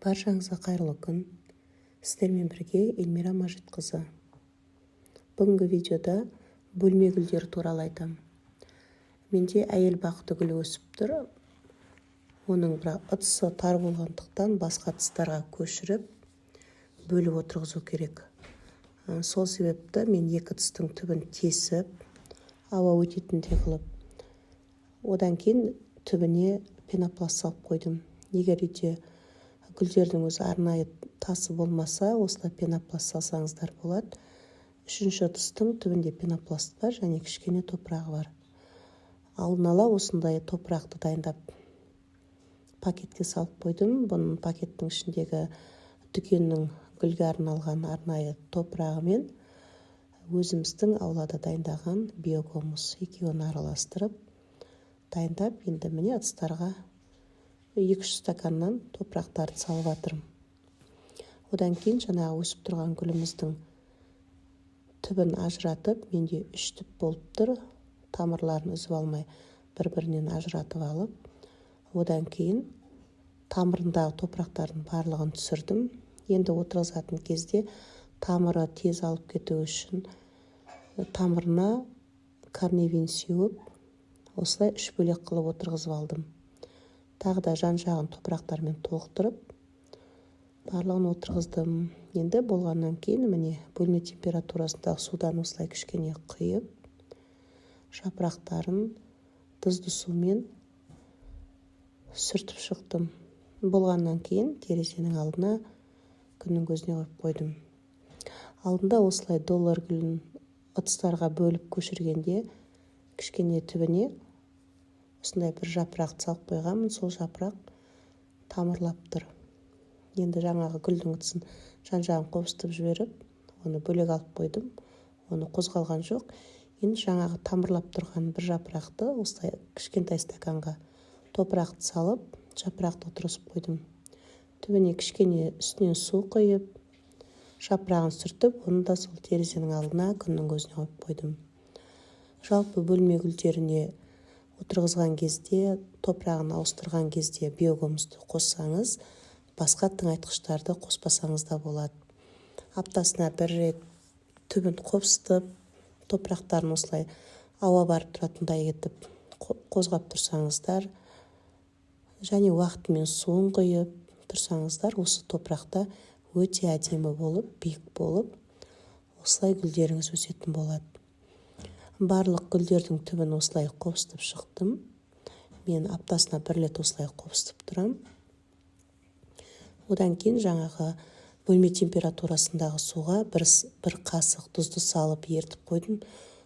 Баршаңызға қайырлы күн. Сіздермен бірге Эльмира Мажитқызы. Бүгінгі видеода бөлме гүлдері туралы айтамын. Менде әйел бақыты гүлі өсіп тұр. Оның бірақ ыдысы тар болғандықтан басқа ыдыстарға көшіріп бөліп отырғызу керек. Сол себепті мен екі ыдыстың түбін тесіп, ауа өтетіндей қылып, одан кейін түбіне пенопласт салып қойдым. Егер үйде гүлдердің өзі арнайы тасы болмаса, осылай пенопласт салсаңыздар болады. Үшінші ыдыстың түбінде пенопласт бар және кішкене топырағы бар. Алдын ала осындай топырақты дайындап пакетке салып қойдым. Бұның пакеттің ішіндегі дүкеннің гүлге арналған арнайы топырағы мен өзіміздің аулада дайындаған биогумус екеуін араластырып дайындап, енді міне ыдыстарға 2-3 стаканнан топырақтарды салып жатырмын. Одан кейін жаңағы өсіп тұрған гүліміздің түбін ажыратып, менде 3 түп болып тұр. Тамырларын үзіп алмай бір-бірінен ажыратып алып, одан кейін тамырындағы топырақтардың барлығын түсірдім. Енді отырғызатын кезде тамыры тез алып кету үшін тамырына карневин сеуіп, осылай 3 бөлек қылып отырғызып алдым. Тағы да жан-жағын топырақтармен толықтырып, барлығын отырғыздым. Енді болғаннан кейін міне бөлме температурасындағы судан осылай кішкене құйып, жапырақтарын тұзды сумен сүртіп шықтым. Болғаннан кейін терезенің алдына күннің көзіне қойып қойдым. Алдында осылай доллар гүлін ыдыстарға бөліп көшіргенде кішкене түбіне осындай бір жапырақты салып қойғанмын. Сол жапырақ тамырлап тұр. Енді жаңағы гүлдің ыдысын жан-жағын қобыстып жіберіп, оны бөлек алып қойдым. Оны қозғалған жоқ. Енді жаңағы тамырлап тұрған бір жапырақты осылай кішкентай стаканға топырақты салып, жапырақты отырғызып қойдым. Түбіне кішкене үстінен су құйып, жапырағын сүртіп, оны да сол терезенің алдына күннің көзіне қойып қойдым. Жалпы бөлме гүлдеріне отырғызған кезде, топырағын ауыстырған кезде биогумусты қоссаңыз, басқа тыңайтқыштарды қоспасаңыз да болады. Аптасына бір рет түбін қопсытып, топырақтарын осылай ауа барып тұратындай етіп қозғап тұрсаңыздар, және уақытымен суын құйып тұрсаңыздар, осы топырақта өте әдемі болып, биік болып, осылай гүлдеріңіз өсетін болады. Барлық гүлдердің түбін осылай қопсытып шықтым. Мен аптасына бір рет осылай қопсытып тұрам. Одан кейін жаңағы бөлме температурасындағы суға бір қасық тұзды салып ертіп қойдым.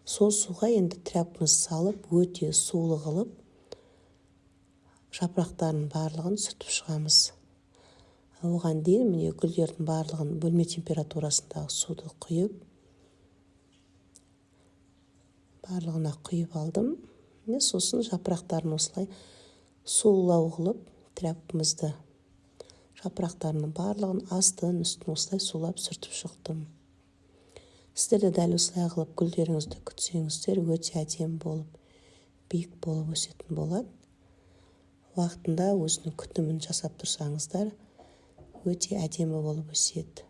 Сол суға енді тряпканы салып, өте сулы қылып, жапырақтарын барлығын сүртіп шығамыз. Оған дейін міне гүлдердің барлығын бөлме температурасындағы суды құйып, барлығына құйып алдым. Сосын жапырақтарын осылай сулау қылып, тряпкамызды жапырақтарының барлығын астын үстін осылай сулап сүртіп шықтым. Сіздер де дәл осылай қылып гүлдеріңізді күтсеңіздер, өте әдемі болып, биік болып өсетін болады. Уақытында өзінің күтімін жасап тұрсаңыздар, өте әдемі болып өседі.